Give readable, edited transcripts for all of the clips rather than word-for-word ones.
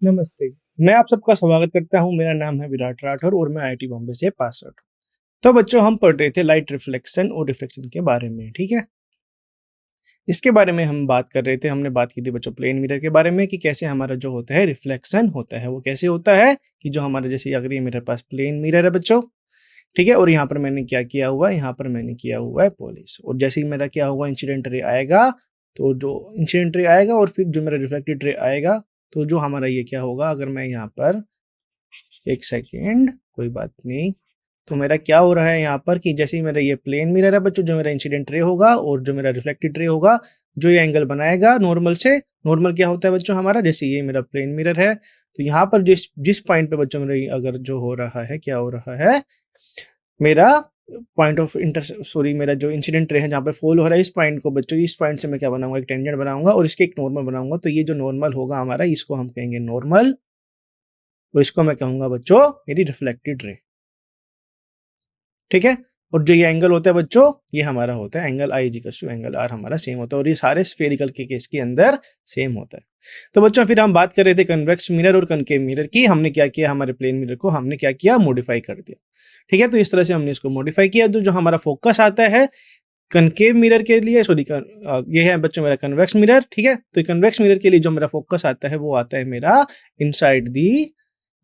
नमस्ते, मैं आप सबका स्वागत करता हूँ। मेरा नाम है विराट राठौर और मैं आईआईटी बॉम्बे से पास आउट हूँ। तो बच्चों हम पढ़ रहे थे लाइट रिफ्लेक्शन और रिफ्लेक्शन के बारे में, ठीक है? इसके बारे में हम बात कर रहे थे, हमने बात की थी बच्चों प्लेन मिरर के बारे में कि कैसे हमारा जो होता है रिफ्लेक्शन होता है, वो कैसे होता है कि जो हमारा जैसे अगर ये मेरे पास प्लेन मिरर है बच्चों, ठीक है? और यहाँ पर मैंने क्या किया हुआ है, यहाँ पर मैंने किया हुआ है पॉलिश और जैसे ही मेरा क्या होगा इंसिडेंट रे आएगा, तो जो इंसिडेंट रे आएगा और फिर जो मेरा रिफ्लेक्टेड रे आएगा, तो जो हमारा ये क्या होगा अगर मैं यहाँ पर एक सेकेंड, कोई बात नहीं। तो मेरा क्या हो रहा है यहाँ पर कि जैसे ही मेरा ये प्लेन मिरर है बच्चों, जो मेरा इंसिडेंट रे होगा और जो मेरा रिफ्लेक्टेड रे होगा, जो ये एंगल बनाएगा नॉर्मल से, नॉर्मल क्या होता है बच्चों हमारा, जैसे ये मेरा प्लेन मिरर है, तो यहाँ पर जिस जिस पॉइंट पे बच्चों मेरा अगर जो हो रहा है, क्या हो रहा है, मेरा पॉइंट ऑफ इंटर सॉरी मेरा जो इंसिडेंट रे है जहाँ पे फॉल हो रहा है, इस पॉइंट को बच्चों, इस पॉइंट से मैं क्या बनाऊंगा, एक टेंजेंट बनाऊंगा और इसके एक नॉर्मल बनाऊंगा। तो ये जो नॉर्मल होगा हमारा, इसको हम कहेंगे नॉर्मल और इसको मैं कहूंगा बच्चों मेरी रिफ्लेक्टेड रे, ठीक है? और जो ये एंगल होता है बच्चों, ये हमारा होता है angle I equal angle R, हमारा सेम होता है और ये सारे स्फेरिकल के केस के अंदर सेम होता है। तो बच्चों फिर हम बात कर रहे थे कन्वेक्स मिरर और कनकेव मिरर की। हमने क्या किया, हमारे प्लेन मिरर को हमने क्या किया, मॉडिफाई कर दिया, ठीक है? तो इस तरह से हमने इसको मॉडिफाई किया। तो जो हमारा फोकस आता है कनकेव मिरर के लिए, सॉरी ये है बच्चों मेरा कन्वेक्स मिरर, ठीक है? तो कन्वेक्स मिरर के लिए जो मेरा फोकस आता है वो आता है मेरा इनसाइड दी,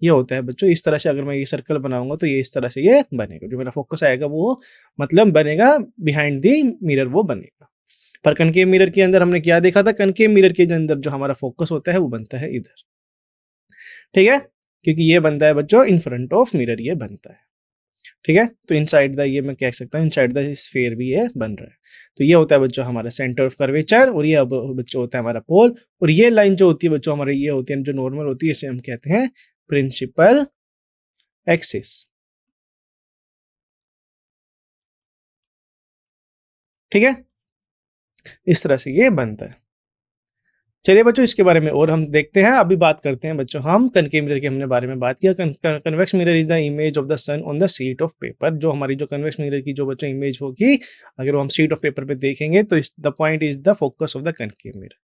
ये होता है बच्चों इस तरह से। अगर मैं ये सर्कल बनाऊंगा तो ये इस तरह से ये बनेगा, जो मेरा फोकस आएगा वो मतलब बनेगा बिहाइंड दी मिरर, वो बनेगा। पर कनकेव मिरर के अंदर हमने क्या देखा था, कनकेव मिरर के अंदर जो हमारा फोकस होता है वो बनता है इधर, ठीक है? क्योंकि ये बनता है बच्चों इन फ्रंट ऑफ मिरर, ये बनता है, ठीक है? तो इनसाइड द ये मैं कह सकता हूँ इनसाइड द स्फीयर भी ये बन रहा है। तो ये होता है बच्चों हमारा सेंटर ऑफ कर्वेचर और ये अब बच्चों होता है हमारा पोल। और ये लाइन जो होती है बच्चों हमारे, ये होती है जो नॉर्मल होती है, इसे हम कहते हैं प्रिंसिपल एक्सिस, ठीक है? इस तरह से ये बनता है। चलिए बच्चों इसके बारे में और हम देखते हैं। अभी बात करते हैं बच्चों हम कनकेव मिरर के हमने बारे में बात किया। Convex mirror is the image of the sun on the sheet of paper. जो हमारी जो कन्वेक्स मिरर की जो बच्चों इमेज होगी, अगर वो हम शीट ऑफ पेपर पे देखेंगे तो इस the point is the focus of the concave mirror,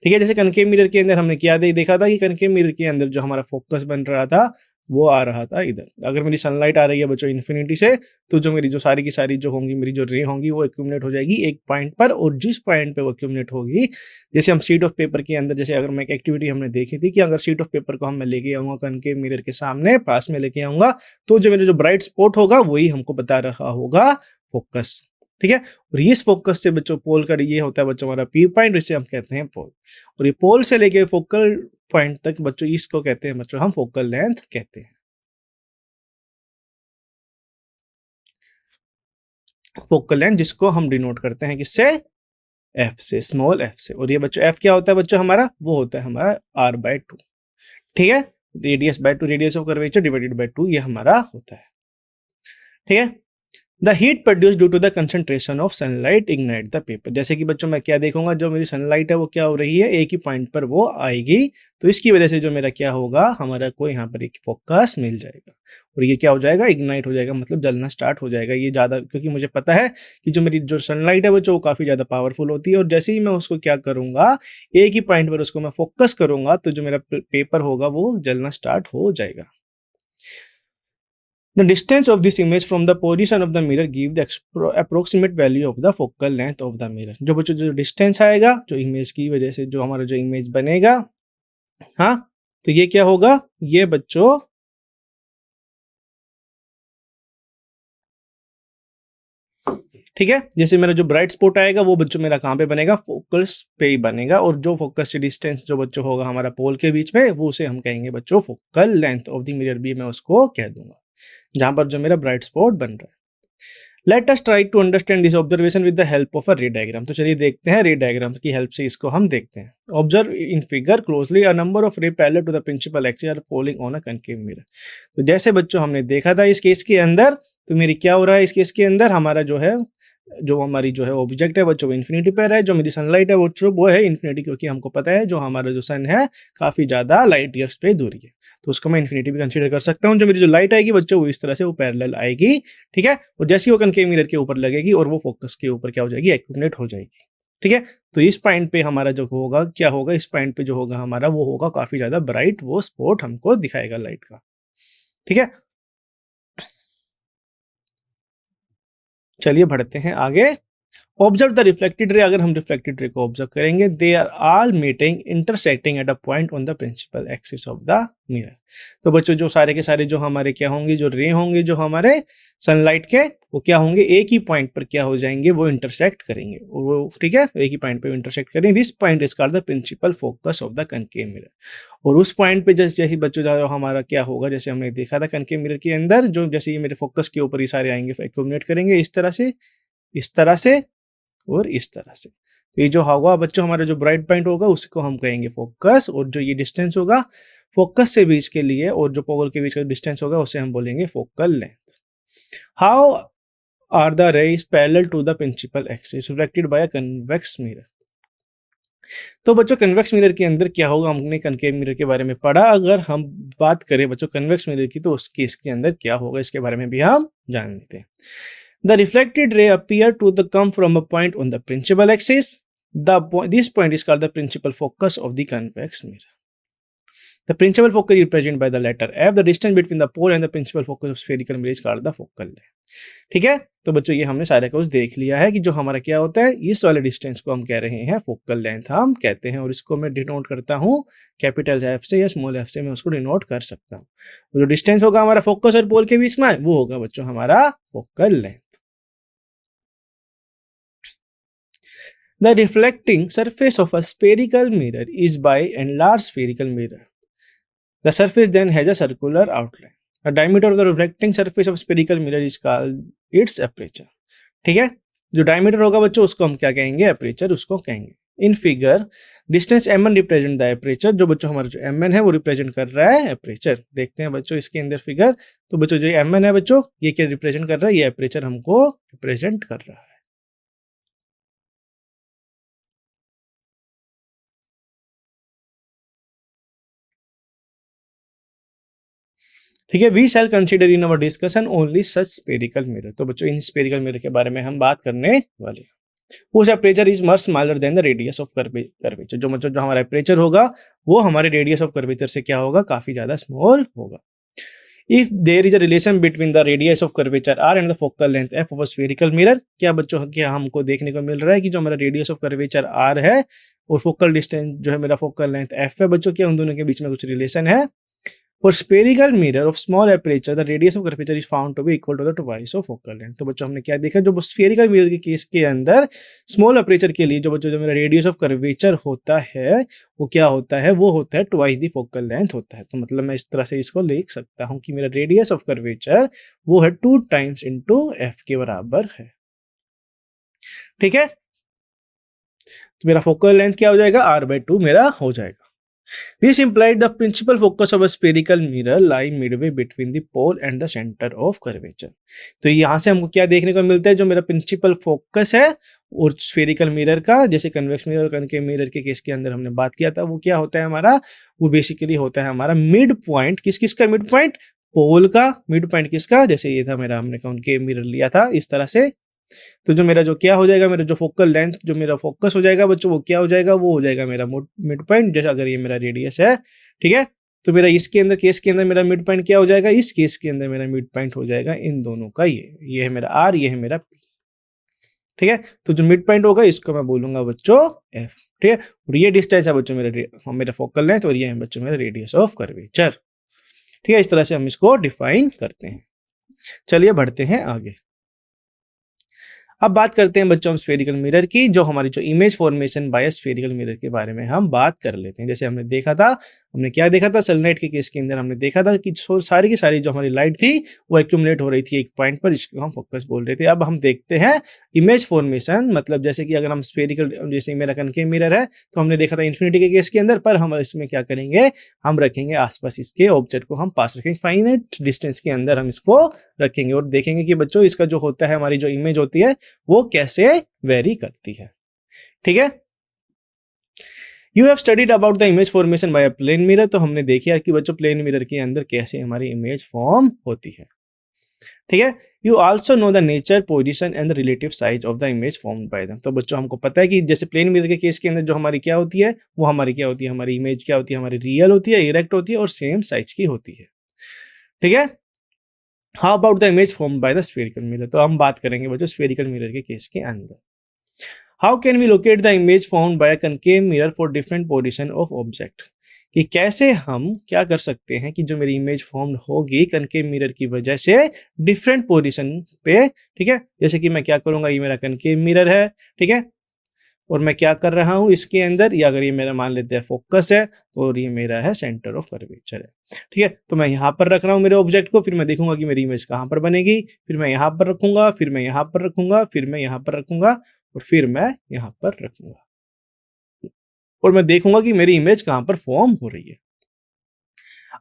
ठीक है? जैसे कनकेव मिरर के अंदर हमने क्या देखा था कि कनकेव मिरर के अंदर जो हमारा फोकस बन रहा था वो आ रहा था इधर। अगर मेरी सनलाइट आ रही है बच्चों इन्फिनिटी से, तो जो मेरी जो सारी की सारी जो होंगी मेरी जो रे होंगी वो एक्यूमुलेट हो जाएगी एक पॉइंट पर, और जिस पॉइंट पे वो एक्यूमुलेट होगी, जैसे हम शीट ऑफ पेपर के अंदर, जैसे अगर मैं एक एक्टिविटी हमने देखी थी कि अगर शीट ऑफ पेपर को हम मैं लेके आऊंगा कनकेव मिरर के सामने पास में लेके आऊंगा, तो जो मेरा जो ब्राइट स्पॉट होगा वही हमको बता रहा होगा फोकस, ठीक है? और इस फोकस से बच्चों पोल का ये होता है बच्चों हमारा पी पॉइंट, इसे हम कहते हैं पोल। और ये पोल से लेके फोकल पॉइंट तक बच्चों इसको कहते हैं बच्चों हम फोकल लेंथ कहते हैं। फोकल लेंथ जिसको हम डिनोट करते हैं किससे, एफ से, स्मॉल एफ से। और ये बच्चों एफ क्या होता है बच्चों हमारा, वो होता है हमारा आर बाय टू, ठीक है? Radius by two, radius of curvature divided by two, ये हमारा होता है, ठीक है? The heat produce due to the concentration of sunlight ignite the paper. जैसे कि बच्चों मैं क्या देखूंगा, जो मेरी सनलाइट है वो क्या हो रही है, एक ही पॉइंट पर वो आएगी, तो इसकी वजह से जो मेरा क्या होगा, हमारा को यहाँ पर एक फोकस मिल जाएगा और ये क्या हो जाएगा, इग्नाइट हो जाएगा, मतलब जलना स्टार्ट हो जाएगा ये ज़्यादा, क्योंकि मुझे पता है कि जो मेरी जो सनलाइट है वो जो काफ़ी ज़्यादा पावरफुल होती है। और जैसे ही मैं उसको क्या करूँगा, एक ही पॉइंट पर उसको मैं फोकस करूँगा, तो जो मेरा पेपर होगा वो जलना स्टार्ट हो जाएगा। The distance of this image from the position of the mirror give the approximate value of the focal length of the mirror। जो बच्चों जो डिस्टेंस आएगा जो इमेज की वजह से जो हमारा जो इमेज बनेगा, हाँ, तो ये क्या होगा, ये बच्चों ठीक है, जैसे मेरा जो ब्राइट स्पॉट आएगा वो बच्चों मेरा कहाँ पे बनेगा, फोकस पे ही बनेगा। और जो फोकस से डिस्टेंस जो बच्चों होगा हमारा पोल के बीच में, वो उसे हम कहेंगे बच्चों focal length of the mirror, भी मैं उसको कह दूंगा, जहां पर जो मेरा ब्राइट स्पॉट बन रहा है। Let us try to understand this observation with the help of a ray diagram. तो चलिए देखते हैं रे डायग्राम की हेल्प से इसको हम देखते हैं। Observe in figure closely a number of ray parallel to the principal axis are falling on a concave mirror. तो जैसे बच्चों हमने देखा था इस केस के अंदर, तो मेरी क्या हो रहा है इस केस के अंदर, हमारा जो है जो हमारी जो है ऑब्जेक्ट है बच्चों वो इन्फिनिटी पर है, जो मेरी सनलाइट है वो है इन्फिनिटी, क्योंकि हमको पता है जो हमारा जो सन है काफी ज्यादा लाइट ईयर्स पे दूरी है, तो उसको मैं इन्फिनिटी भी कंसीडर कर सकता हूँ। जो मेरी जो लाइट आएगी बच्चों वो इस तरह से वो पैरेलल आएगी, ठीक है? और जैसे वो कनकेव मिरर के ऊपर लगेगी और वो फोकस के ऊपर क्या हो जाएगी, एक्यूमुलेट हो जाएगी। ठीक है। तो इस पॉइंट पे हमारा जो होगा क्या होगा, इस पॉइंट पे जो होगा हमारा वो होगा काफी ज्यादा ब्राइट, वो स्पॉट हमको दिखाएगा लाइट का। ठीक है, चलिए बढ़ते हैं आगे। ऑब्जर्व द रिफ्लेक्टेड रे, अगर हम रिफ्लेक्टेड रे को ऑब्जर्व करेंगे, they are all meeting intersecting at a point on the principal axis of the mirror. तो बच्चों जो सारे के सारे जो हमारे क्या होंगे, जो रे होंगे जो हमारे सनलाइट के, वो क्या होंगे, एक ही पॉइंट पर क्या हो जाएंगे, वो इंटरसेक्ट करेंगे, और वो ठीक है एक ही पॉइंट पे इंटरसेक्ट करेंगे। This point is called the principal focus of the concave mirror. और उस पॉइंट पे जैसे ही बच्चों जो हमारा क्या होगा, जैसे हमने देखा था कनकेव मिरर के अंदर, जो जैसे ये मेरे फोकस के ऊपर ये सारे आएंगे, एक्यूमुलेट करेंगे इस तरह से, इस तरह से और इस तरह से। तो ये जो होगा बच्चों हमारा जो ब्राइट पॉइंट होगा उसको हम कहेंगे फोकस, और जो ये डिस्टेंस होगा फोकस से बीच के लिए और जो पोल के बीच का डिस्टेंस होगा उसे हम बोलेंगे focal length. How are the rays parallel to the principal axis reflected by a convex mirror. तो बच्चों कन्वेक्स मिरर के अंदर क्या होगा, हमने कनकेव मिरर के बारे में पढ़ा। अगर हम बात करें बच्चों कन्वेक्स मिरर की, तो उस केस के अंदर क्या होगा इसके बारे में भी हम जान लेते हैं। The reflected ray appear to come from a point on the principal axis. This point is called the principal focus of the convex mirror. The principal focus is represented by the letter F. The distance between the pole and the principal focus of spherical mirror is called the focal length. ठीक है, तो बच्चों ये हमने सारे कुछ देख लिया है कि जो हमारा क्या होता है, इस वाले डिस्टेंस को हम कह रहे हैं फोकल लेंथ हम कहते हैं, और इसको मैं डिनोट करता हूँ कैपिटल एफ से या स्मॉल एफ से, मैं उसको डिनोट कर सकता हूँ। जो डिस्टेंस होगा हमारा फोकस और पोल के बीच में, वो होगा बच्चों हमारा focal length. The reflecting surface of a spherical mirror is by enlarged spherical mirror. The surface then has a circular outline. The diameter of the reflecting surface of spherical mirror is called its aperture. ठीक है, जो diameter होगा बच्चों उसको हम क्या कहेंगे, aperture उसको कहेंगे। In figure distance mn represent the aperture, जो बच्चों हमारा जो mn है वो रिप्रेजेंट कर रहा है एपरेचर। देखते हैं बच्चों इसके अंदर फिगर, तो बच्चों जो mn है बच्चों ये क्या रिप्रेजेंट कर रहा है, ये एपरेचर हमको रिप्रेजेंट कर रहा है। ठीक है, we shall consider in our discussion only such spherical mirror. तो बच्चों इन स्फेरिकल मिरर के बारे में हम बात करने वाले हैं। उस aperture is much smaller than the radius of curvature. जो मतलब जो हमारा एपरेचर होगा वो हमारे रेडियस ऑफ कर्वेचर से क्या होगा, काफी ज्यादा स्मॉल होगा। If there is a relation between the radius of curvature R and the focal length F of a spherical mirror, क्या बच्चों क्या हमको देखने को मिल रहा है कि जो हमारा रेडियस ऑफ कर्वेचर आर है और फोकल डिस्टेंस जो है मेरा फोकल लेंथ एफ है बच्चों, क्या उन दोनों के बीच में कुछ रिलेशन है। For spherical mirror of small aperture, the radius of curvature is found to be equal to the twice of focal length. तो बच्चों हमने क्या देखा, जो spherical mirror के केस के अंदर small aperture के लिए जो बच्चों जो मेरा radius of curvature होता है वो क्या होता है, वो होता है twice the focal length होता है। तो मतलब मैं इस तरह से इसको लिख सकता हूँ कि मेरा radius of curvature वो है 2 times into f के बराबर है। ठीक है, तो मेरा focal length क्या हो जाएगा, r/2 मेरा हो जाएगा। This implied the principal focus of a spherical mirror lie midway between the pole and the center of curvature. तो यहाँ से हमको क्या देखने को मिलता है, जो मेरा प्रिंसिपल फोकस है और स्फेरिकल मिरर का, जैसे कन्वेक्स मिरर और कनकेव मिरर के केस के अंदर हमने बात किया था, वो क्या होता है हमारा, वो बेसिकली होता है हमारा मिड पॉइंट। किस किस का मिड पॉइंट, पोल का मिड पॉइंट किसका, जैसे ये था मेरा, हमने कनकेव मिरर लिया था इस तरह से। तो जो मेरा जो क्या हो जाएगा, मेरा जो फोकल लेंथ जो मेरा फोकस हो जाएगा बच्चों, वो क्या हो जाएगा, वो हो जाएगा मेरा मिड पॉइंट। जैसे अगर ये मेरा रेडियस है, ठीक है, तो मेरा इसके अंदर केस के अंदर मेरा मिड पॉइंट क्या हो जाएगा, इस केस के अंदर मेरा मिड पॉइंट हो जाएगा इन दोनों का, ये है मेरा आर, ये है मेरा पी। ठीक है, तो जो मिड पॉइंट होगा इसको मैं बोलूंगा बच्चों एफ। ठीक है, और ये डिस्टेंस है बच्चों मेरा फोकल लेंथ, और ये है बच्चों मेरा रेडियस ऑफ कर्वेचर। ठीक है, इस तरह से हम इसको डिफाइन करते हैं। चलिए बढ़ते हैं आगे। अब बात करते हैं बच्चों हम स्फेरिकल मिरर की, जो हमारी जो image formation bye spherical mirror के बारे में हम बात कर लेते हैं। जैसे हमने देखा था, हमने क्या देखा था, सनलाइट के केस के अंदर हमने देखा था कि सारी की सारी जो हमारी लाइट थी वो एक्यूमुलेट हो रही थी एक पॉइंट पर, इसको हम फोकस बोल रहे थे। अब हम देखते हैं इमेज फॉर्मेशन, मतलब जैसे कि अगर हम स्फेरिकल, जैसे मेरा कनकेव मिरर है तो हमने देखा था इन्फिनिटी के केस के अंदर, पर हम इसमें क्या करेंगे, हम रखेंगे आसपास इसके ऑब्जेक्ट को हम पास रखेंगे, फाइनाइट डिस्टेंस के अंदर हम इसको रखेंगे और देखेंगे कि बच्चों इसका जो होता है, हमारी जो इमेज होती है वो कैसे वेरी करती है। ठीक है, you have studied about the image formation by a plane mirror. तो हमने देखा कि बच्चों प्लेन मिरर के अंदर कैसे हमारी इमेज फॉर्म होती है। ठीक है, you also know the nature, position and the relative size of the image formed by them. तो बच्चों हमको पता है कि जैसे प्लेन मिरर के केस के अंदर जो हमारी क्या होती है, वो हमारी क्या होती है, हमारी इमेज क्या होती है, हमारी रियल होती है, इरेक्ट होती है और सेम साइज की होती है। ठीक है। How about the image formed by the spherical mirror, तो हम बात करेंगे बच्चों स्फेरिकल मिरर के केस के अंदर। How can we locate the image found by concave mirror for different position of object, कि कैसे हम क्या कर सकते हैं कि जो मेरी इमेज फॉर्म होगी कनकेव मिरर की वजह से डिफरेंट पोजीशन पे। ठीक है, जैसे कि मैं क्या करूंगा, ये मेरा कनकेव मिरर है, ठीक है, और मैं क्या कर रहा हूं इसके अंदर, या अगर ये मेरा मान लेते हैं फोकस है, तो और ये मेरा है सेंटर ऑफ कर्वेचर है। ठीक है, तो मैं यहाँ पर रख रहा हूँ मेरे ऑब्जेक्ट को, फिर मैं देखूंगा कि मेरी इमेज कहाँ पर बनेगी, फिर मैं यहाँ पर रखूंगा, फिर मैं यहाँ पर रखूंगा, फिर मैं यहाँ पर रखूंगा, और फिर मैं यहाँ पर रखूंगा, और मैं देखूंगा कि मेरी इमेज कहाँ पर फॉर्म हो रही है।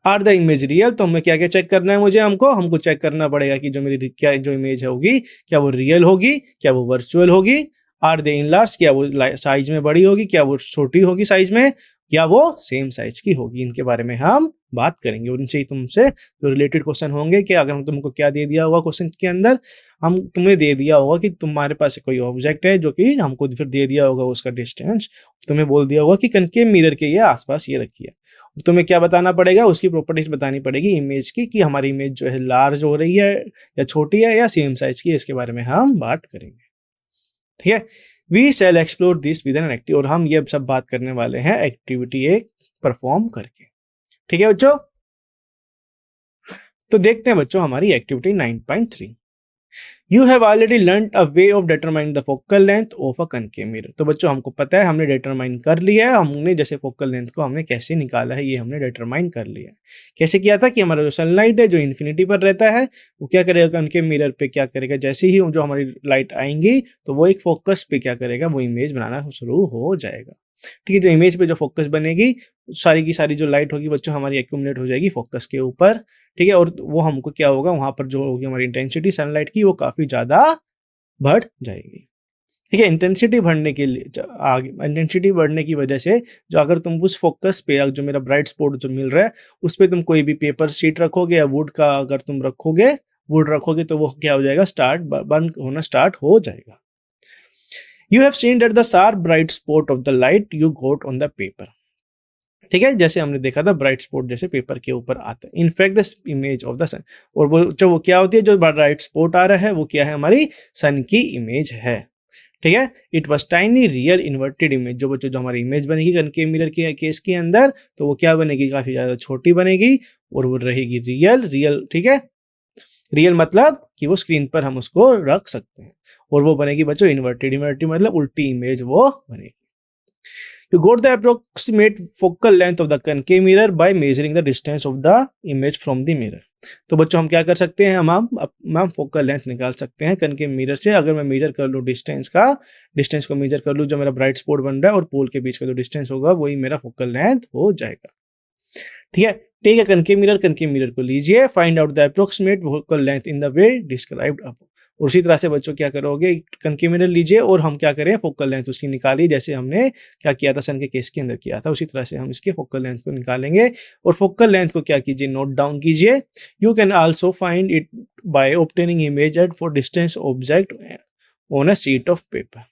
आर द इमेज रियल, तो हमें क्या क्या चेक करना है, हमको चेक करना पड़ेगा कि जो मेरी क्या जो इमेज होगी, क्या वो रियल होगी, क्या वो वर्चुअल होगी। आर दे इनलार्ज, क्या वो साइज में बड़ी होगी, क्या वो छोटी होगी साइज में, या वो सेम साइज की होगी। इनके बारे में हम बात करेंगे, और इनसे ही तुमसे जो रिलेटेड क्वेश्चन होंगे कि अगर हम तुमको क्या दे दिया होगा क्वेश्चन के अंदर, हम तुम्हें दे दिया होगा कि तुम्हारे पास कोई ऑब्जेक्ट है जो कि हमको फिर दे दिया होगा उसका डिस्टेंस, तुम्हें बोल दिया होगा कि कनकेव मिरर के ये आसपास ये रखिए, तुम्हें क्या बताना पड़ेगा, उसकी प्रॉपर्टीज बतानी पड़ेगी इमेज की, कि हमारी इमेज जो है लार्ज हो रही है या छोटी है या सेम साइज की है, इसके बारे में हम बात करेंगे। ठीक है, we shall explore this with an active, और हम ये सब बात करने वाले हैं एक्टिविटी एक परफॉर्म करके। ठीक है बच्चों, तो देखते हैं बच्चों हमारी activity 9.3। You have already learn a way of determining the focal length of a concave mirror. तो बच्चों हमको पता है, हमने डिटरमाइन कर लिया है, हमने जैसे फोकल लेंथ को हमने कैसे निकाला है, ये हमने डिटरमाइन कर लिया है। कैसे किया था कि हमारा जो सनलाइट है जो इन्फिनिटी पर रहता है, वो क्या करेगा कनकेव मिरर पे, क्या करेगा जैसे ही जो हमारी लाइट आएंगी तो वो एक फोकस पे क्या करेगा, वो इमेज बनाना शुरू हो जाएगा। ठीक है, जो इमेज पे जो फोकस बनेगी, सारी की सारी जो लाइट होगी बच्चों हमारी एक्यूमुलेट हो जाएगी फोकस के ऊपर। ठीक है, और वो हमको क्या होगा, वहां पर जो होगी हमारी इंटेंसिटी सनलाइट की, वो काफी ज्यादा बढ़ जाएगी। ठीक है, इंटेंसिटी बढ़ने के लिए आगे, इंटेंसिटी बढ़ने की वजह से जो अगर तुम उस फोकस पे जो मेरा ब्राइट स्पॉट जो मिल रहा है उस पे तुम कोई भी पेपर शीट रखोगे या वुड का अगर तुम रखोगे, वुड रखोगे, तो वो क्या हो जाएगा, बंद होना स्टार्ट हो जाएगा। You have seen that the sharp bright spot of the light you got on the paper. ठीक है, जैसे हमने देखा था ब्राइट स्पॉट जैसे पेपर के ऊपर आता है, in fact the image of the sun, और वो क्या होती है, जो ब्राइट स्पॉट आ रहा है वो क्या है, हमारी सन की इमेज है। ठीक है, it was tiny real inverted image, जो बच्चों जो हमारी इमेज बनेगी कनकेव मिरर के केस के अंदर, तो वो क्या बनेगी, काफी ज्यादा छोटी बनेगी, और वो रहेगी रियल। ठीक है, रियल मतलब कि वो स्क्रीन पर हम उसको रख सकते हैं, और वो बनेगी बच्चों इन्वर्टेड मतलब उल्टी इमेज वो बनेगी। You got the approximate focal length of the concave mirror by measuring the distance of the image from the mirror. तो बच्चों हम क्या कर सकते हैं, हम फोकल लेंथ निकाल सकते हैं कनकेव मिरर से। अगर मैं मेजर कर लूँ डिस्टेंस को मेजर कर लूँ, जो मेरा ब्राइट स्पॉट बन रहा है और पोल के बीच का जो डिस्टेंस होगा वही मेरा फोकल लेंथ हो जाएगा। ठीक है, टेक अ कनकेव मिरर को लीजिए, find out the approximate focal length in the way described above. और उसी तरह से बच्चों क्या करोगे, कनकेव मिरर लीजिए और हम क्या करें, फोकल लेंथ उसकी निकालिए, जैसे हमने क्या किया था सन के केस के अंदर किया था, उसी तरह से हम इसके फोकल लेंथ को निकालेंगे। और फोकल लेंथ को क्या कीजिए, नोट डाउन कीजिए। You can also find it by obtaining image at for distance object on a sheet of paper.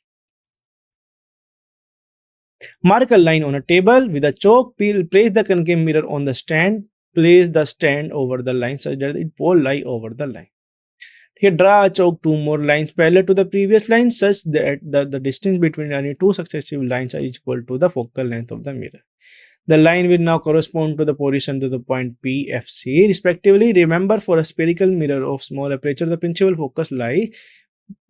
Mark a line on a table with a chalk. Place the concave mirror on the stand. Place the stand over the line such that it pole lie over the line. Here, draw a chalk 2 more lines parallel to the previous line such that the distance between any 2 successive lines is equal to the focal length of the mirror. The line will now correspond to the position to the point P, F, C respectively. Remember, for a spherical mirror of small aperture, the principal focus lie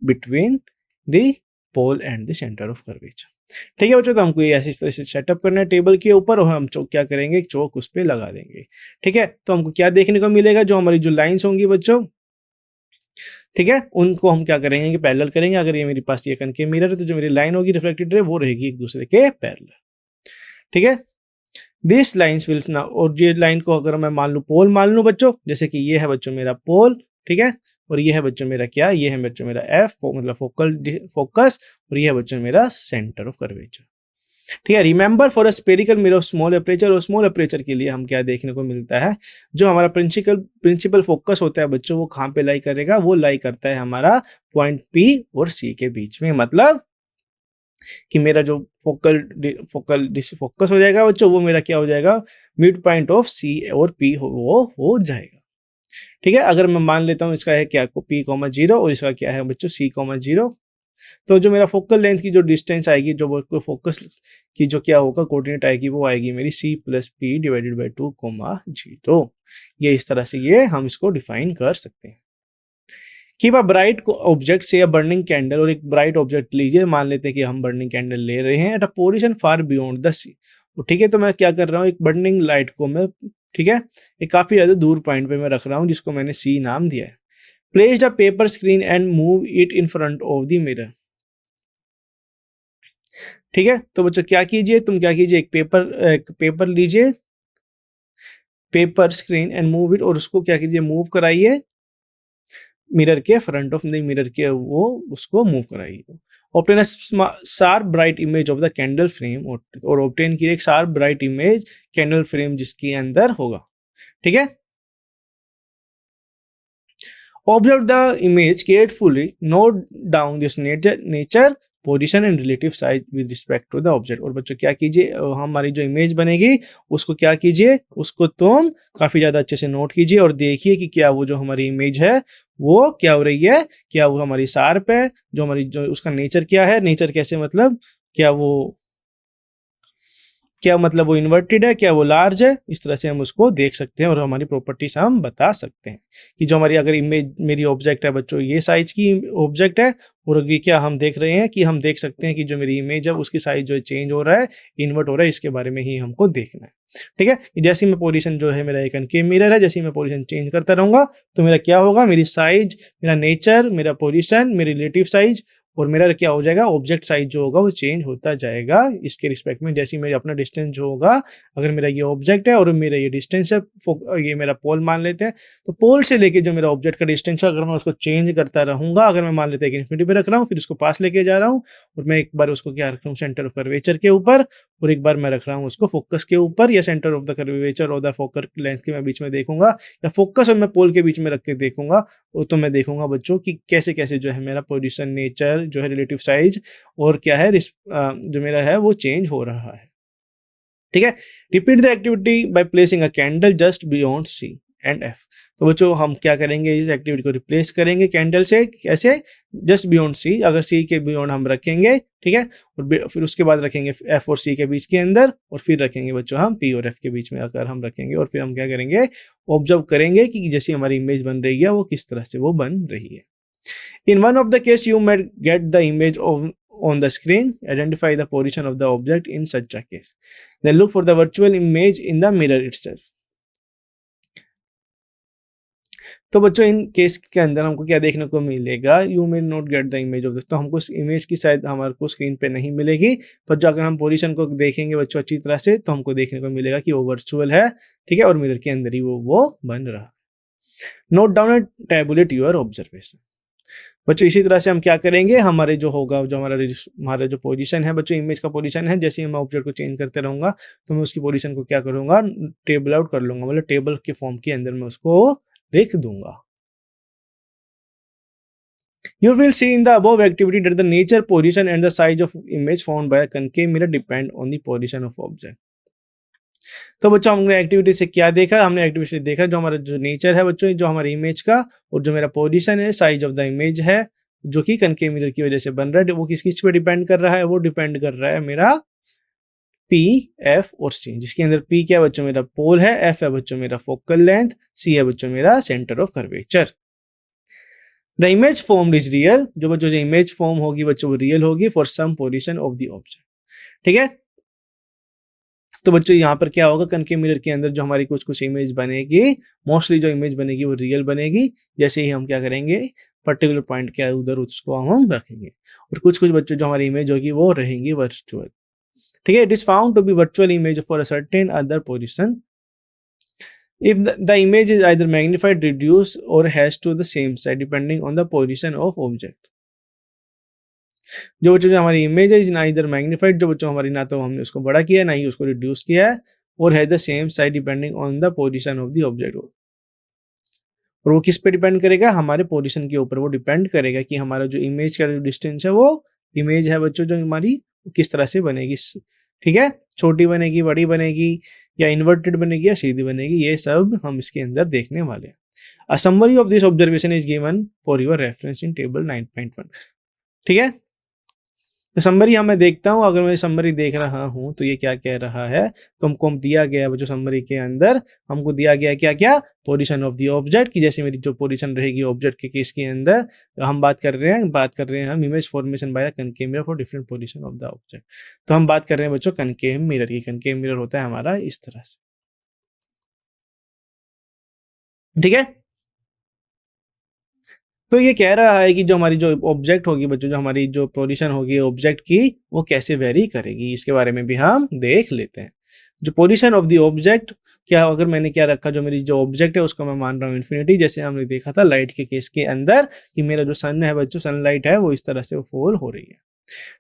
between the pole and the center of curvature. ठीक है बच्चों, तो हमको ये ऐसी तरह से setup करना है टेबल के ऊपर, और हम चौक क्या करेंगे, एक चौक उस पर लगा देंगे। ठीक है, तो हमको क्या देखने को मिलेगा, जो हमारी जो लाइंस होंगी बच्चों, ठीक है, उनको हम क्या करेंगे कि पैरेलल करेंगे। अगर ये मेरे पास ये कनकेव मिरर है तो जो मेरी लाइन होगी रिफ्लेक्टेड रे वो रहेगी एक दूसरे के पैरेलल। ठीक है, दिस लाइंस विल नाउ, और ये लाइन को अगर मैं मान लूं पोल मान लूं बच्चों, जैसे कि ये है बच्चों मेरा पोल, ठीक है, और ये है बच्चों मेरा क्या, ये है बच्चों मेरा एफ मतलब फोकस, और ये है बच्चों मेरा सेंटर ऑफ कर्वेचर। ठीक है। Remember for a spherical mirror of small aperture, और स्मॉल अपर्चर के लिए हम क्या देखने को मिलता है, जो हमारा प्रिंसिपल फोकस होता है बच्चों, वो कहाँ पे लाई करेगा, वो लाई करता है हमारा पॉइंट पी और सी के बीच में। मतलब कि मेरा जो फोकल फोकस हो जाएगा बच्चों, वो मेरा क्या हो जाएगा, मिड पॉइंट ऑफ सी और पी वो हो जाएगा। ठीक है। अगर मैं मान लेता हूँ इसका है क्या, पी कॉमा जीरो, और इसका क्या है बच्चों, सी कॉमा जीरो, तो जो मेरा फोकल लेंथ की जो डिस्टेंस आएगी, जो फोकस की जो क्या होगा कोऑर्डिनेट आएगी, वो आएगी मेरी C plus P divided by 2 comma zero. ये इस तरह से ये हम इसको डिफाइन कर सकते हैं। कीप अ ब्राइट ऑब्जेक्ट से बर्निंग कैंडल, और एक ब्राइट ऑब्जेक्ट लीजिए, मान लेते हैं कि हम बर्निंग कैंडल ले रहे हैं at a position far beyond the sea. ठीक है। तो मैं क्या कर रहा हूँ, एक बर्निंग लाइट को मैं, ठीक है, एक काफी ज्यादा दूर पॉइंट पे मैं रख रहा हूँ, जिसको मैंने सी नाम दिया है। Place the paper screen and move it in front of the mirror. ठीक है। तो बच्चों क्या कीजिए, तुम क्या कीजिए, एक पेपर लीजिए, paper screen and move it, और उसको क्या कीजिए, मूव कराइए मिरर के फ्रंट ऑफ द मिरर के, वो उसको मूव कराइए। Obtain a sharp bright image of the candle frame, और ऑब्टेन की एक sharp bright image candle frame जिसके अंदर होगा। ठीक है। Observe the image carefully, note down this nature position and relative size with respect to the object. और बच्चों क्या कीजिए, हमारी जो इमेज बनेगी उसको क्या कीजिए, उसको तुम काफी ज्यादा अच्छे से नोट कीजिए और देखिए कि क्या वो जो हमारी इमेज है वो क्या हो रही है, क्या वो हमारी शार्प है, जो हमारी जो उसका नेचर क्या है, नेचर कैसे मतलब क्या मतलब वो इन्वर्टेड है, क्या वो लार्ज है, इस तरह से हम उसको देख सकते हैं और हमारी प्रॉपर्टीज हम बता सकते हैं कि जो हमारी अगर इमेज मेरी ऑब्जेक्ट है बच्चों, ये साइज की ऑब्जेक्ट है, और ये क्या हम देख रहे हैं कि हम देख सकते हैं कि जो मेरी इमेज है उसकी साइज जो है चेंज हो रहा है, इन्वर्ट हो रहा है, इसके बारे में ही हमको देखना है। ठीक है। जैसे मैं पोजीशन जो है, मेरा एक कनकेव मिरर है, जैसे मैं पोजीशन चेंज करता रहूंगा तो मेरा क्या होगा, मेरी साइज, मेरा नेचर, मेरा पोजीशन, मेरी रिलेटिव साइज और मेरा क्या हो जाएगा, ऑब्जेक्ट साइज जो होगा वो चेंज होता जाएगा इसके रिस्पेक्ट में। जैसे मेरा अपना डिस्टेंस जो होगा, अगर मेरा ये ऑब्जेक्ट है और मेरा ये डिस्टेंस है, ये मेरा पोल मान लेते हैं, तो पोल से लेके जो मेरा ऑब्जेक्ट का डिस्टेंस है, अगर मैं उसको चेंज करता रहूंगा, अगर मैं मान लेते हैं कि इन्फिनिटी पे रख रहा हूँ, फिर उसको पास लेके जा रहा हूँ, और मैं एक बार उसको क्या रख रहा हूँ, सेंटर ऑफ कर्वेचर के ऊपर, और एक बार मैं रख रहा हूँ उसको फोकस के ऊपर, या सेंटर ऑफ द कर्वेचर और द फोकस लेंथ के मैं बीच में देखूंगा, या फोकस और मैं पोल के बीच में रख के देखूंगा, तो मैं देखूंगा बच्चों कि कैसे कैसे जो है मेरा पोजीशन, नेचर जो है, रिलेटिव साइज और क्या है जो मेरा है वो चेंज हो रहा है। ठीक है। Repeat the activity by placing a candle just beyond C and F. तो बच्चों हम क्या करेंगे, इस एक्टिविटी को रिप्लेस करेंगे कैंडल से, कैसे, जस्ट बियॉन्ड सी, अगर सी के बियॉन्ड हम रखेंगे, ठीक है, और फिर उसके बाद रखेंगे एफ और सी के बीच के अंदर, और फिर रखेंगे बच्चों हम पी और एफ के बीच में अगर हम रखेंगे, और फिर हम क्या करेंगे, ऑब्जर्व करेंगे कि जैसी हमारी इमेज बन रही है वो किस तरह से वो बन रही है। In one of the case, you might get the image on the screen. Identify the position of the object in such a case. Then look for the virtual image in the mirror itself. तो बच्चों in case के अंदर हमको क्या देखने को मिलेगा, you may not get the image of this, तो हमको इमेज की शायद हमारे को स्क्रीन पे नहीं मिलेगी, पर जो अगर हम पोजीशन को देखेंगे बच्चों अच्छी तरह से, तो हमको देखने को मिलेगा कि वो वर्चुअल है। ठीक है। और मिरर के अंदर ही वो बन रहा। Note down and tabulate your observation. बच्चों इसी तरह से हम क्या करेंगे, हमारे जो होगा, जो हमारा जो पोजीशन है बच्चों, इमेज का पोजीशन है, जैसे ही मैं ऑब्जेक्ट को चेंज करते रहूंगा तो मैं उसकी पोजीशन को क्या करूंगा, टेबल आउट कर लूंगा, मतलब टेबल के फॉर्म के अंदर मैं उसको लिख दूंगा। You will see in the above activity that the nature, position and the size of image found by a concave mirror depend on the position of object. तो बच्चों हमने एक्टिविटी से क्या देखा, हमने एक्टिविटी से देखा जो हमारा जो नेचर है बच्चों, जो हमारी इमेज का, और जो मेरा पोजीशन है, साइज ऑफ द इमेज है, जो कि कनकेव मिरर की वजह से बन रहा है, वो किस किस पे डिपेंड कर रहा है, वो डिपेंड कर रहा है मेरा पी, एफ और सी, जिसके अंदर पी क्या है बच्चों, मेरा पोल है, एफ है बच्चों मेरा फोकल लेंथ, सी है बच्चों मेरा centre of curvature. The image formed is real, जो बच्चों जो इमेज फॉर्म होगी बच्चों वो रियल होगी for some position of the object. ठीक है। तो बच्चों यहाँ पर क्या होगा, कनकेव मिरर के अंदर जो हमारी कुछ कुछ इमेज बनेगी, मोस्टली जो इमेज बनेगी वो रियल बनेगी, जैसे ही हम क्या करेंगे, पर्टिकुलर पॉइंट क्या है उधर उसको हम रखेंगे, और कुछ कुछ बच्चों जो हमारी इमेज होगी वो रहेंगी वर्चुअल। ठीक है। It is found to be virtual image for a certain other position if the image is either magnified, reduced or has to the same side depending on the position of object. जो बच्चों जो हमारी image है is ना इधर magnified, जो बच्चों हमारी ना तो हमने उसको बड़ा किया ना ही उसको रिड्यूस किया है, और has the same size depending on the position of the object. और वो किस पे डिपेंड करेगा, हमारे पोजीशन के ऊपर वो डिपेंड करेगा कि हमारा जो इमेज का जो डिस्टेंस है वो इमेज है बच्चों जो हमारी किस तरह से बनेगी। ठीक है, छोटी बनेगी, बड़ी बनेगी, या इन्वर्टेड बनेगी, या सीधी बनेगी, ये सब हम इसके अंदर देखने वाले हैं। A summary of this observation is given for your reference in table 9.1। ठीक है, तो समरी मैं देखता हूँ, अगर मैं समरी देख रहा हूँ तो ये क्या कह रहा है, तो हमको दिया गया है जो समरी के अंदर हमको दिया गया है क्या क्या, पोजीशन ऑफ द ऑब्जेक्ट, की जैसे मेरी जो पोजीशन रहेगी ऑब्जेक्ट के केस के अंदर, हम बात कर रहे हैं हम image formation by the concave mirror for different position of the object. तो हम बात कर रहे हैं बच्चों कनकेव मिरर की। कनकेव मिरर होता है हमारा इस तरह से। ठीक है, तो ये कह रहा है कि जो हमारी जो ऑब्जेक्ट होगी बच्चों, जो हमारी जो पोजीशन होगी ऑब्जेक्ट की, वो कैसे वेरी करेगी, इसके बारे में भी हम देख लेते हैं। जो पोजीशन ऑफ द ऑब्जेक्ट, क्या अगर मैंने क्या रखा, जो मेरी जो ऑब्जेक्ट है उसको मैं मान रहा हूँ इन्फिनिटी, जैसे हमने देखा था लाइट के केस के अंदर कि मेरा जो सन है बच्चों, सनलाइट है वो इस तरह से फॉल हो रही है।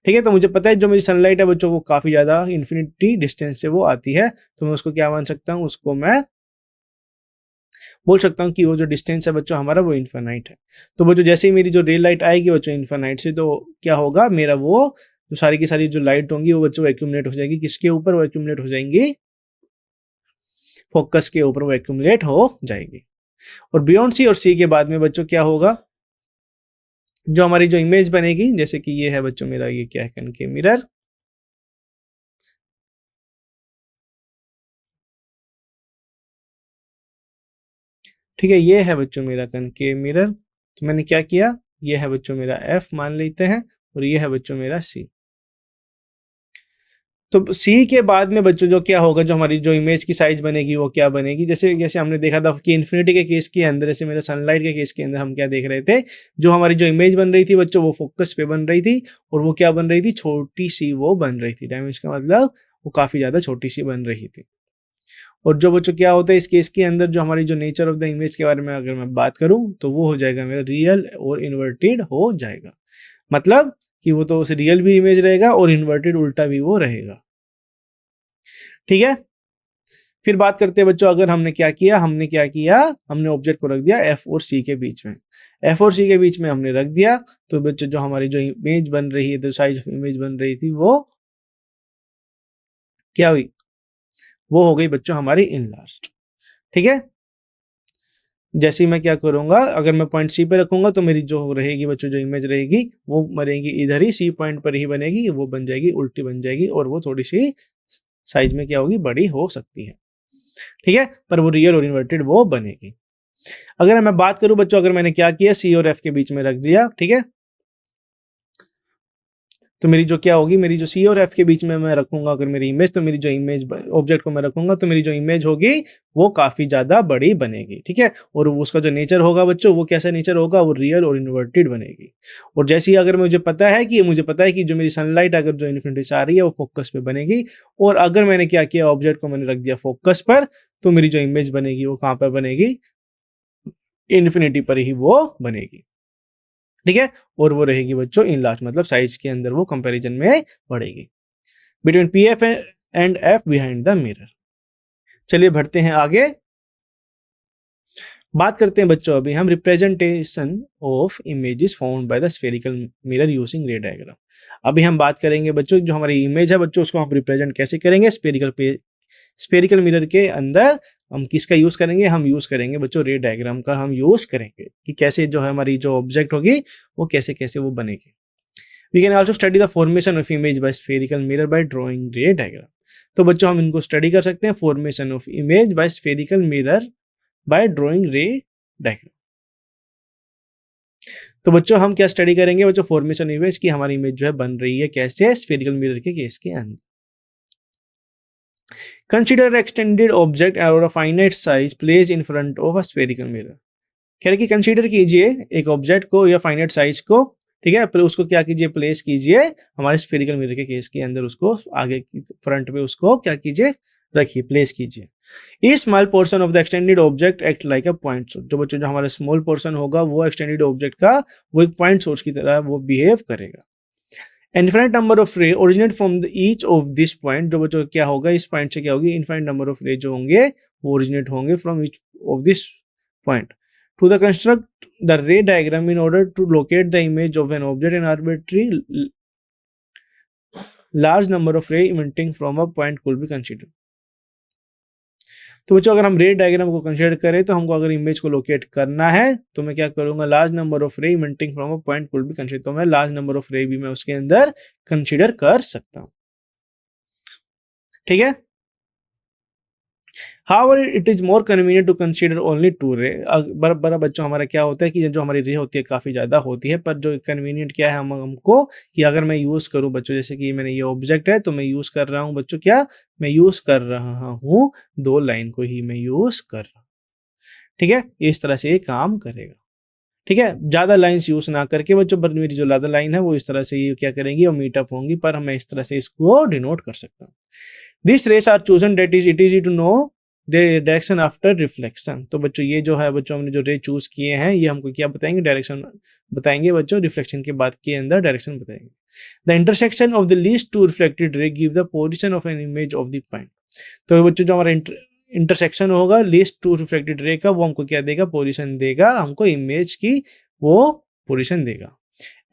ठीक है, तो मुझे पता है जो मेरी सनलाइट है बच्चों वो काफी ज्यादा इन्फिनिटी डिस्टेंस से वो आती है, तो मैं उसको क्या मान सकता हूँ, उसको मैं बोल सकता हूँ कि वो जो डिस्टेंस है बच्चों हमारा वो इन्फिनाइट है। तो बच्चों जैसे ही मेरी जो रे लाइट आएगी बच्चों इन्फिनाइट से, तो क्या होगा, मेरा वो जो सारी की सारी जो लाइट होंगी वो बच्चों एक्यूमुलेट हो जाएगी, किसके ऊपर वो एक्यूमुलेट हो जाएंगी, फोकस के ऊपर वो एक्यूमुलेट हो जाएगी। और बियॉन्ड सी और सी के बाद में बच्चों क्या होगा, जो हमारी जो इमेज बनेगी, जैसे कि ये है बच्चों मेरा, ये क्या है, कनकेव मिरर। ठीक है, ये है बच्चों मेरा कनकेव मिरर। तो मैंने क्या किया, ये है बच्चों मेरा एफ मान लेते हैं, और ये है बच्चों मेरा सी। तो सी के बाद में बच्चों जो क्या होगा, जो हमारी जो इमेज की साइज बनेगी वो क्या बनेगी, जैसे जैसे हमने देखा था कि इन्फिनिटी के केस के अंदर, जैसे मेरे सनलाइट के केस के अंदर हम क्या देख रहे थे, जो हमारी जो इमेज बन रही थी बच्चों वो फोकस पे बन रही थी, और वो क्या बन रही थी, छोटी सी वो बन रही थी। डैमेज का मतलब वो काफी ज्यादा छोटी सी बन रही थी। और जो बच्चों क्या होता है इस केस के अंदर, जो हमारी जो नेचर ऑफ द इमेज के बारे में अगर मैं बात करूं, तो वो हो जाएगा मेरा रियल और इन्वर्टेड हो जाएगा। मतलब कि वो तो उसे रियल भी इमेज रहेगा और इन्वर्टेड उल्टा भी वो रहेगा। ठीक है, फिर बात करते हैं बच्चों, अगर हमने क्या किया, हमने ऑब्जेक्ट को रख दिया एफ और सी के बीच में, एफ और सी के बीच में हमने रख दिया, तो बच्चों जो हमारी जो इमेज बन रही है, जो साइज ऑफ इमेज बन रही थी वो क्या हुई, वो हो गई बच्चों हमारी इनलार्ज्ड। ठीक है, जैसे ही मैं क्या करूंगा, अगर मैं पॉइंट सी पे रखूंगा तो मेरी जो रहेगी बच्चों जो इमेज रहेगी वो मरेगी इधर ही सी पॉइंट पर ही बनेगी, वो बन जाएगी उल्टी बन जाएगी, और वो थोड़ी सी साइज में क्या होगी, बड़ी हो सकती है। ठीक है, पर वो रियल और इन्वर्टेड वो बनेगी। अगर मैं बात करूं बच्चों, अगर मैंने क्या किया, सी और एफ के बीच में रख दिया, ठीक है, तो मेरी जो क्या होगी, मेरी जो सी और एफ के बीच में मैं रखूंगा अगर मेरी इमेज, तो मेरी जो इमेज ऑब्जेक्ट को मैं रखूंगा, तो मेरी जो इमेज होगी वो काफी ज्यादा बड़ी बनेगी। ठीक है, और उसका जो नेचर होगा बच्चों, वो कैसा नेचर होगा, वो रियल और इन्वर्टेड बनेगी। और जैसे ही अगर मुझे पता है कि जो मेरी सनलाइट अगर जो इन्फिनिटी से आ रही है वो फोकस पे बनेगी, और अगर मैंने क्या किया, ऑब्जेक्ट को मैंने रख दिया फोकस पर, तो मेरी जो इमेज बनेगी वो कहां पर बनेगी, इन्फिनिटी पर ही वो बनेगी। ठीक है, और वो रहेगी बच्चों इन लार्ज, मतलब साइज के अंदर वो कंपैरिजन में बढ़ेगी between P F and F behind the mirror. चलिए बढ़ते हैं आगे, बात करते हैं बच्चों अभी हम representation of images found by the spherical mirror using रे डायग्राम। अभी हम बात करेंगे बच्चों, जो हमारी इमेज है बच्चों उसको हम रिप्रेजेंट कैसे करेंगे, स्फेरिकल मिरर के अंदर हम किसका यूज करेंगे, हम यूज करेंगे बच्चों रे डायग्राम का हम यूज करेंगे, कि कैसे जो है हमारी जो ऑब्जेक्ट होगी वो कैसे कैसे वो बनेगी। We can also study the formation of image by spherical mirror by drawing ray diagram. तो बच्चों हम इनको स्टडी कर सकते हैं, formation of image by spherical mirror by drawing ray diagram. तो बच्चों हम क्या स्टडी करेंगे बच्चों, फॉर्मेशन इमेज की, हमारी इमेज जो है बन रही है कैसे, स्फेरिकल मिरर के केस के अंदर। कंसिडर एक्सटेंडेड ऑब्जेक्ट और a finite size place in front of a spherical mirror. कह रहे कि कंसीडर कीजिए एक ऑब्जेक्ट को या फाइनाइट साइज को, ठीक है, फिर उसको क्या कीजिए, प्लेस कीजिए हमारे स्फेरिकल मिरर के केस के अंदर, उसको आगे की फ्रंट में उसको क्या कीजिए, रखिए, प्लेस कीजिए। A small portion of the extended object act like a point source. जो बच्चों जो हमारा स्मॉल पोर्शन होगा वो एक्सटेंडेड ऑब्जेक्ट का वो एक पॉइंट सोर्स की तरह वो बिहेव करेगा। इनफाइनाइट नंबर ऑफ रे originate from the each of this point, जो बच्चों क्या होगा इस पॉइंट से क्या होगी, इनफाइनाइट नंबर ऑफ रे जो होंगे वो ओरिजिनेट होंगे from each of this point to the construct the ray diagram in order to locate the image of an object in arbitrary large number of ray emitting from a point could be consider. तो बच्चों अगर हम रे diagram को consider करें तो हमको अगर इमेज को लोकेट करना है तो मैं क्या करूंगा, large number of ray emitting from a point could be consider, तो मैं लार्ज नंबर ऑफ रे भी मैं उसके अंदर कंसीडर कर सकता हूं। ठीक है। However, it is more convenient to consider only two ray। बड़ा बच्चों हमारा क्या होता है कि जो हमारी रे होती है काफ़ी ज़्यादा होती है, पर जो कन्वीनियंट क्या है हमको कि अगर मैं यूज़ करूँ बच्चों, जैसे कि मैंने ये ऑब्जेक्ट है तो मैं यूज़ कर रहा हूँ बच्चों, क्या मैं यूज़ कर रहा हूँ, दो लाइन को ही मैं यूज़ कर रहा हूँ। ठीक है, इस तरह से ये काम करेगा। ठीक है, ज़्यादा लाइन्स यूज़ ना करके बच्चों, पर मेरी जो ज़्यादा लाइन है वो इस तरह से ये क्या करेंगी और मीटअप होंगी, पर मैं इस तरह से इसको डिनोट कर सकता हूँ। This rays are chosen that is it is to know the direction after reflection. तो बच्चों ये जो है बच्चों हमने जो रे चूज किए हैं ये हमको क्या बताएंगे, डायरेक्शन बताएंगे बच्चों, रिफ्लेक्शन के बाद के अंदर डायरेक्शन बताएंगे। The intersection of the least two reflected ray give the position of an image of the point. तो बच्चों जो हमारा इंटरसेक्शन होगा लीस्ट टू रिफ्लेक्टेड रे का, वो हमको क्या देगा, पोजीशन देगा, हमको इमेज की वो पोजीशन देगा।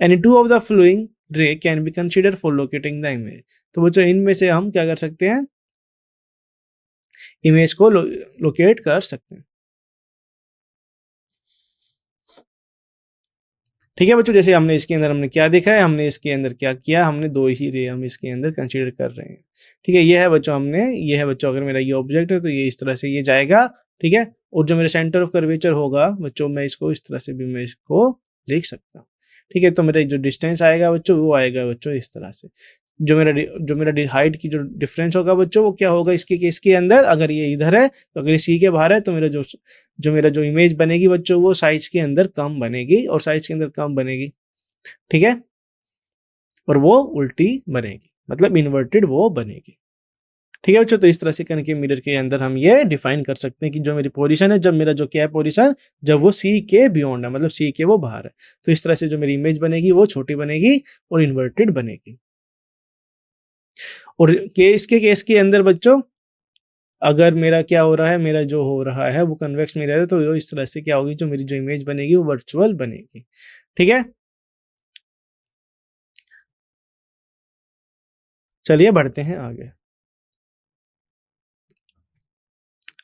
Any two of the flowing ray can be consider for locating the image. तो बच्चों इनमें से हम क्या कर सकते हैं, इमेज को लोकेट कर सकते हैं। ठीक है बच्चों, जैसे हमने इसके अंदर हमने क्या देखा है, हमने इसके अंदर क्या किया, हमने दो ही रे हम इसके अंदर कंसीडर कर रहे हैं। ठीक है, ये है बच्चों हमने, ये है बच्चों अगर मेरा ये ऑब्जेक्ट है तो ये इस तरह से ये जाएगा। ठीक है, और जो मेरे सेंटर ऑफ कर्वेचर होगा बच्चों, मैं इसको इस तरह से भी मैं इसको लिख सकता हूँ। ठीक है, तो मेरा जो डिस्टेंस आएगा बच्चों वो आएगा बच्चों इस तरह से। जो मेरा हाइट की जो डिफरेंस होगा बच्चों वो क्या होगा, इसके अंदर अगर ये इधर है तो अगर ये सी के बाहर है तो मेरा जो इमेज बनेगी बच्चों वो साइज के अंदर कम बनेगी, और साइज के अंदर कम बनेगी। ठीक है, और वो उल्टी बनेगी, मतलब इन्वर्टेड वो बनेगी। ठीक है बच्चों, तो इस तरह से कनकेव मिरर के अंदर हम ये डिफाइन कर सकते हैं कि जो मेरी पोजीशन है, जब मेरा जो क्या है पोजीशन, जब वो सी के बियॉन्ड है, मतलब सी के वो बाहर है, तो इस तरह से जो मेरी इमेज बनेगी वो छोटी बनेगी और इन्वर्टेड बनेगी। और केस के अंदर बच्चों अगर मेरा क्या हो रहा है, मेरा जो हो रहा है वो कन्वेक्स मिरर है, तो वो इस तरह से क्या होगी, जो मेरी जो इमेज बनेगी वो वर्चुअल बनेगी। ठीक है, चलिए बढ़ते हैं आगे।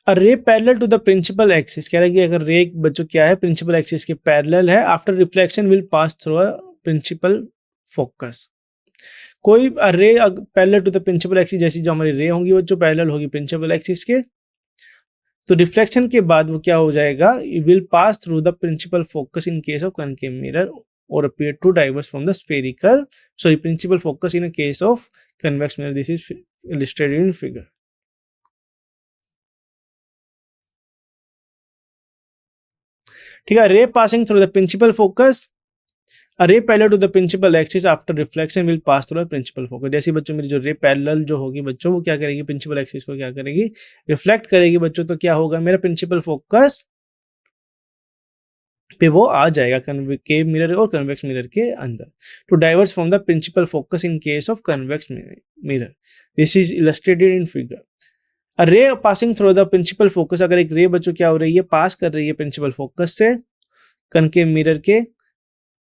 Ray parallel to the principal axis, कह रहा है कि अगर रे बच्चों क्या है प्रिंसिपल एक्सिस के पैरेलल है, after reflection will pass through a principal focus. कोई ray parallel to the principal axis, जैसी जो हमारी रे होंगी बच्चों पैरेलल होगी प्रिंसिपल एक्सिस के, तो रिफ्लेक्शन के बाद वो क्या हो जाएगा, will pass through the principal focus in case of concave mirror or appear to diverse from the spherical principal focus in case of convex mirror. This is illustrated in figure. ठीक है, ray passing through the principal focus, a ray parallel to the principal axis after reflection will pass through the principal focus. जैसे बच्चों मेरी जो ray parallel जो होगी बच्चों वो क्या करेगी, प्रिंसिपल एक्सिस को क्या करेगी, रिफ्लेक्ट करेगी बच्चों, तो क्या होगा, मेरा प्रिंसिपल फोकस पे वो आ जाएगा कनकेव मिरर और कन्वेक्स मिरर के अंदर। To diverse from the principal focus in case of convex mirror, this is illustrated in figure. A ray passing through the principal focus, अगर एक रे बच्चों क्या हो रही है, पास कर रही है प्रिंसिपल फोकस से कनकेव मिरर के,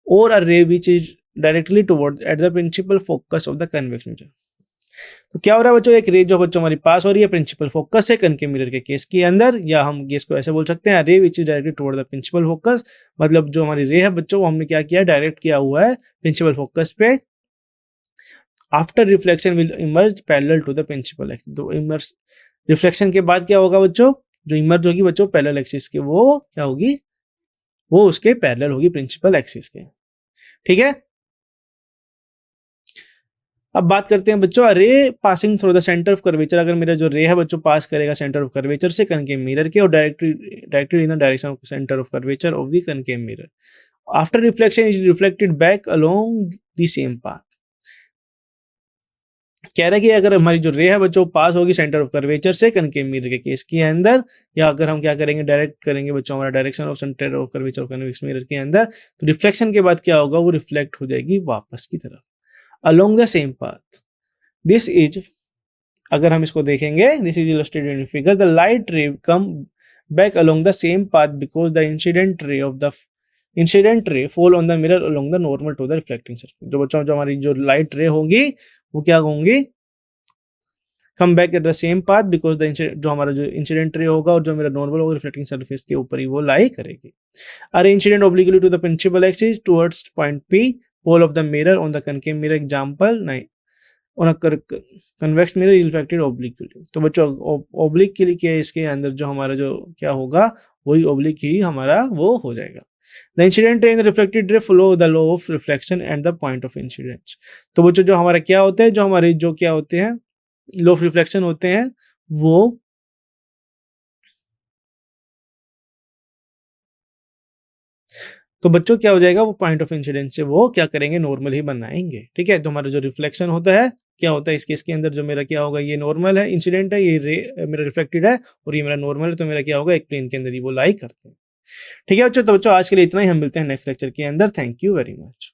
और a ray which is directly toward at the principal focus of the convex mirror। तो क्या हो रहा है बच्चों, एक रे जो बच्चों हमारी पास हो रही है प्रिंसिपल फोकस से कनकेव मिरर के केस के अंदर, या हम केस को ऐसे बोल सकते हैं ray which is directly toward the principal focus, मतलब जो हमारी रे है बच्चों वो हमने क्या किया, डायरेक्ट किया हुआ है प्रिंसिपल फोकस पे। After reflection will emerge parallel to the principal axis. तो इमर्ज रिफ्लेक्शन के बाद क्या होगा बच्चों, जो इमर्ज होगी बच्चों पैरेलल एक्सिस के, वो क्या होगी, वो उसके पैरेलल होगी प्रिंसिपल एक्सिस के। ठीक है, अब बात करते हैं बच्चों रे passing through the centre of curvature. अगर मेरा जो रे है बच्चों पास करेगा सेंटर ऑफ कर्वेचर से कनकेव मिरर के, और directly in the direction of centre of curvature of the concave mirror, after reflection is reflected back along the same path. कह रहा है कि अगर हमारी जो रे है बच्चों पास होगी सेंटर ऑफ कर्वेचर से कनकेव मिरर के केस के अंदर, या अगर हम क्या करेंगे डायरेक्ट करेंगे बच्चों हमारा direction of centre of curvature convex mirror के अंदर, तो रिफ्लेक्शन के बाद क्या होगा, वो रिफ्लेक्ट हो जाएगी वापस की तरफ। along the same path. This is, अगर हम इसको देखेंगे, this is illustrated in figure. The light ray come back along the same path because the incident ray fall on the mirror along the normal to the reflecting surface. जो बच्चों जो हमारी जो light रे होगी वो क्या होंगी, come back at the same path because the जो हमारा जो इंसिडेंट रे होगा और जो मेरा नॉर्मल होगा रिफ्लेक्टिंग सरफेस के ऊपर ही वो लाई करेगी. A ray incident obliquely to the principal axis towards point P, pole of the mirror on the concave mirror. Example 9 on a convex mirror reflected obliquely. तो बच्चों ऑब्लिक के लिए क्या है, इसके अंदर जो हमारा जो क्या होगा वही ऑब्लिक ही हमारा वो हो जाएगा. The incident ray and reflected ray follow the law of reflection and the point of incidence. तो बच्चों जो हमारा क्या होता है, जो हमारे जो क्या होते हैं लॉ ऑफ रिफ्लेक्शन होते हैं वो तो बच्चों क्या हो जाएगा, वो पॉइंट ऑफ इंसिडेंस से वो क्या करेंगे, नॉर्मल ही बनाएंगे. ठीक है, तो हमारा जो रिफ्लेक्शन होता है क्या होता है, इसके अंदर जो मेरा क्या होगा, ये नॉर्मल है इंसिडेंट है, ये रे मेरा रिफ्लेक्टेड है और ये मेरा नॉर्मल है, तो मेरा क्या होगा एक प्लेन के अंदर ही वो लाई करते हैं. ठीक है बच्चों, तो बच्चों आज के लिए इतना ही, हम मिलते हैं नेक्स्ट लेक्चर के अंदर. Thank you very much.